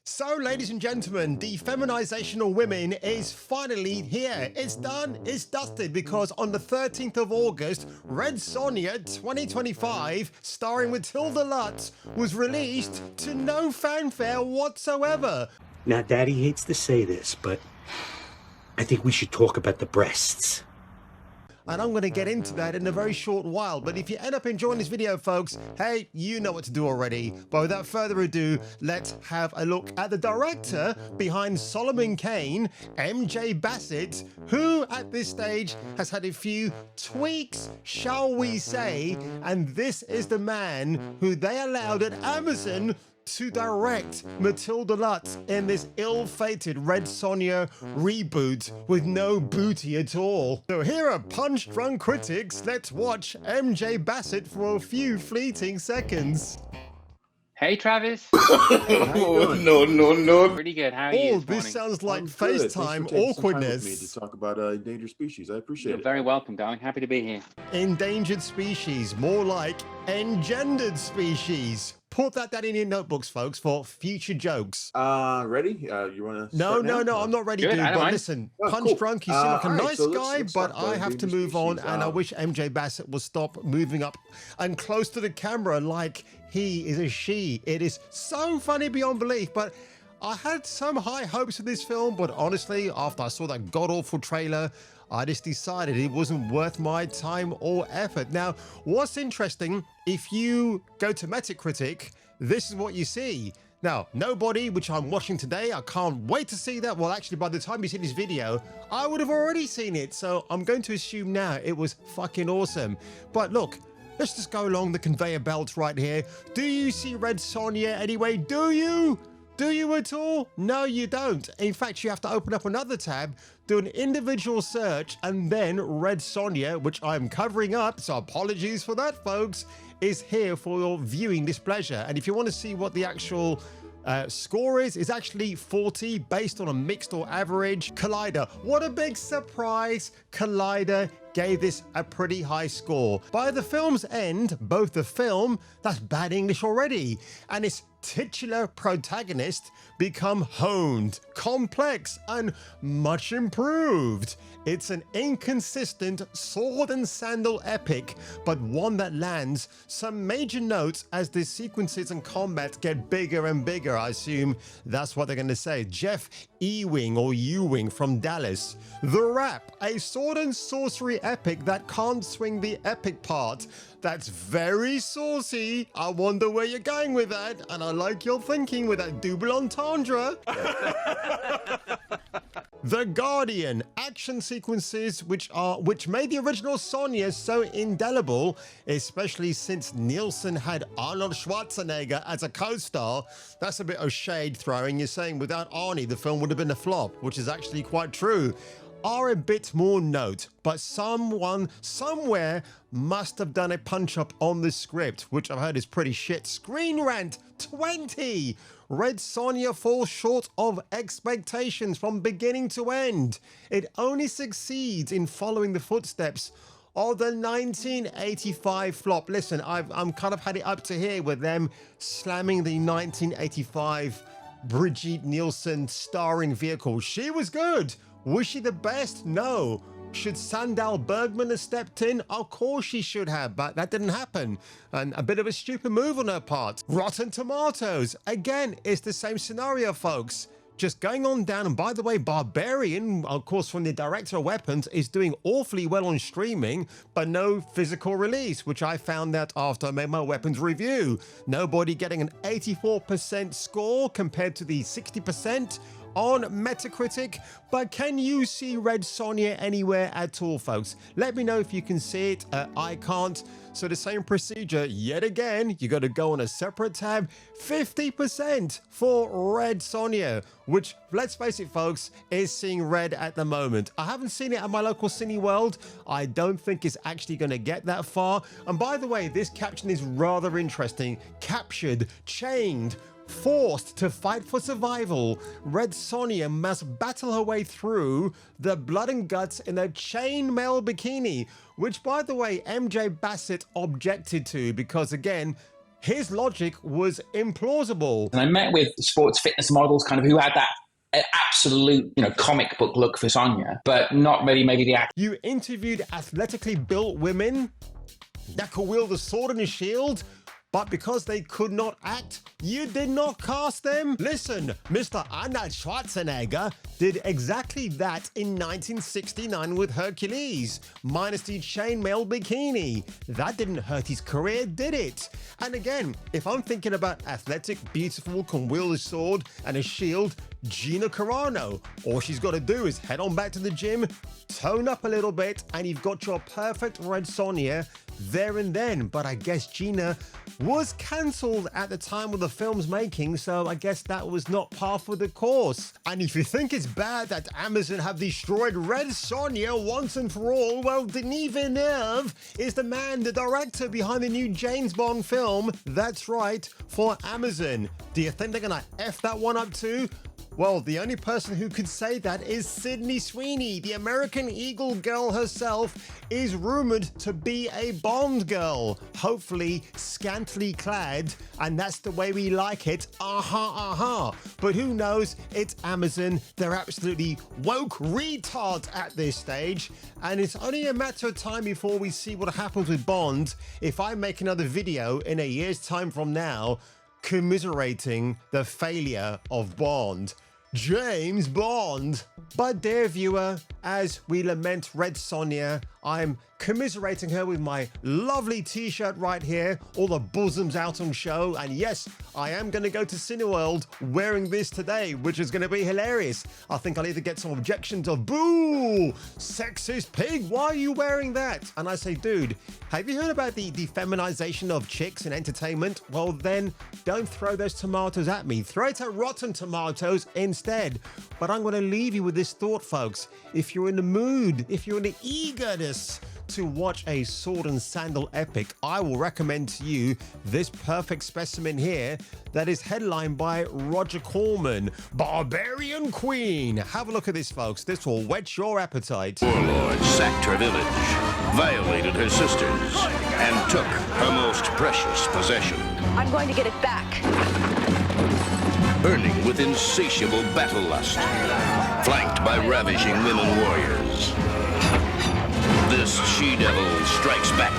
So, ladies and gentlemen, the feminization of women is finally here. It's done, it's dusted, because on the 13th of August, Red Sonja 2025, starring Matilda Lutz, was released to no fanfare whatsoever. Now, Daddy hates to say this, but I think we should talk about the breasts. And I'm going to get into that in a very short while. But if you end up enjoying this video, folks, hey, you know what to do already. But without further ado, let's have a look at the director behind Solomon Kane, MJ Bassett, who at this stage has had a few tweaks, shall we say. And this is the man who they allowed at Amazon to direct Matilda Lutz in this ill-fated Red Sonja reboot with no booty at all. So here are punch-drunk critics. Let's watch MJ Bassett for a few fleeting seconds. Hey, Travis. No. Pretty good. How are you? Oh, this sounds like FaceTime awkwardness. Me to talk about endangered species. I appreciate You're it. very welcome, darling. Happy to be here. Endangered species, more like engendered species. Put that in your notebooks, folks, for future jokes. Ready? You want to? No, I'm not ready, Good, dude. I don't But mind. listen, Oh, Punch cool. Drunk, you seem like a all right, nice so guy, let's but talk I about have to endangered move on, species. and I wish MJ Bassett would stop moving up and close to the camera like he is a she. It is so funny beyond belief, but I had some high hopes for this film, but honestly, after I saw that god-awful trailer, I just decided it wasn't worth my time or effort. Now, what's interesting, if you go to Metacritic, this is what you see. Now, Nobody, which I'm watching today, I can't wait to see that. Well, actually, by the time you see this video, I would have already seen it. So I'm going to assume now it was fucking awesome. But look, let's just go along the conveyor belt right here. Do you see Red Sonja anyway? Do you? Do you at all? No, you don't. In fact, you have to open up another tab, do an individual search, and then Red Sonja, which I'm covering up, so apologies for that, folks, is here for your viewing displeasure. And if you want to see what the actual score is, it's actually 40 based on a mixed or average. Collider, what a big surprise. Collider gave this a pretty high score. By the film's end, both the film, that's bad English already, and its titular protagonist become honed, complex, and much improved. It's an inconsistent sword and sandal epic, but one that lands some major notes as the sequences and combat get bigger and bigger. I assume that's what they're going to say. Jeff Ewing or Ewing from Dallas. The Rap, a sword and sorcery epic that can't swing the epic part. That's very saucy. I wonder where you're going with that, and I like your thinking with that double entendre. The Guardian, action sequences which made the original Sonja so indelible, especially since Nielsen had Arnold Schwarzenegger as a co-star. That's a bit of shade throwing. You're saying without Arnie, the film would have been a flop, which is actually quite true. Are a bit more note, but someone somewhere must have done a punch-up on the script, which I've heard is pretty shit. Screen Rant 20. Red Sonja falls short of expectations from beginning to end. It only succeeds in following the footsteps of the 1985 flop. Listen, I'm kind of had it up to here with them slamming the 1985 Brigitte Nielsen starring vehicle. She was good. Was she the best? No. Should Sandal Bergman have stepped in? Of course she should have, but that didn't happen. And a bit of a stupid move on her part. Rotten Tomatoes. Again, it's the same scenario, folks. Just going on down. And by the way, Barbarian, of course, from the director of Weapons, is doing awfully well on streaming, but no physical release, which I found out after I made my Weapons review. Nobody getting an 84% score compared to the 60% on Metacritic. But can you see Red Sonja anywhere at all, folks? Let me know if you can see it. I can't. So the same procedure yet again. You got to go on a separate tab. 50% for Red Sonja, which, let's face it, folks, is seeing red at the moment. I haven't seen it at my local Cineworld. I don't think it's actually going to get that far. And by the way, this caption is rather interesting. Captured, chained, forced to fight for survival, Red Sonja must battle her way through the blood and guts in a chainmail bikini, which, by the way, MJ Bassett objected to because, again, his logic was implausible. And I met with sports fitness models kind of who had that absolute, comic book look for Sonja, but not really maybe the act. You interviewed athletically built women that could wield a sword and a shield, but because they could not act, you did not cast them? Listen, Mr. Arnold Schwarzenegger did exactly that in 1969 with Hercules, minus the chainmail bikini. That didn't hurt his career, did it? And again, if I'm thinking about athletic, beautiful, can wield a sword and a shield, Gina Carano. All she's got to do is head on back to the gym, tone up a little bit, and you've got your perfect Red Sonja there and then. But I guess Gina was cancelled at the time of the film's making, so I guess that was not par for the course. And if you think it's bad that Amazon have destroyed Red Sonja once and for all, well, Denis Villeneuve is the man, the director behind the new James Bond film, that's right, for Amazon. Do you think they're gonna F that one up too? Well, the only person who could say that is Sydney Sweeney. The American Eagle girl herself is rumored to be a Bond girl, hopefully scantily clad, and that's the way we like it. But who knows? It's Amazon. They're absolutely woke retards at this stage, and it's only a matter of time before we see what happens with Bond if I make another video in a year's time from now commiserating the failure of Bond. James Bond. But dear viewer, as we lament Red Sonja, I'm commiserating her with my lovely t-shirt right here, all the bosoms out on show, and yes, I am going to go to Cineworld wearing this today, which is going to be hilarious. I think I'll either get some objections of, boo, sexist pig, why are you wearing that? And I say, dude, have you heard about the feminization of chicks in entertainment? Well then, don't throw those tomatoes at me. Throw it at Rotten Tomatoes instead. But I'm going to leave you with this thought, folks. If you're in the mood, if you're in the eagerness to watch a sword and sandal epic, I will recommend to you this perfect specimen here that is headlined by Roger Corman, Barbarian Queen. Have a look at this, folks. This will whet your appetite. Warlords sacked her village, violated her sisters, and took her most precious possession. I'm going to get it back. Burning with insatiable battle lust, flanked by ravishing women warriors. This she-devil strikes back.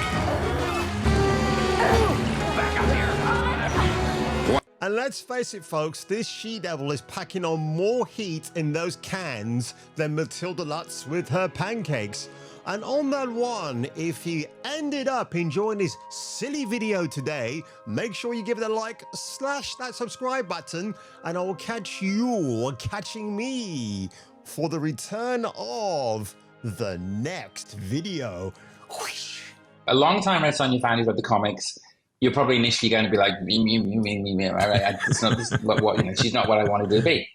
And let's face it, folks, this she-devil is packing on more heat in those cans than Matilda Lutz with her pancakes. And on that one, if you ended up enjoying this silly video today, make sure you give it a like, slash that subscribe button, and I will catch you catching me for the return of the next video. Whoosh. A long time Red Sonja fan who's read the comics, you're probably initially going to be like, it's not what she's not what I wanted her to be.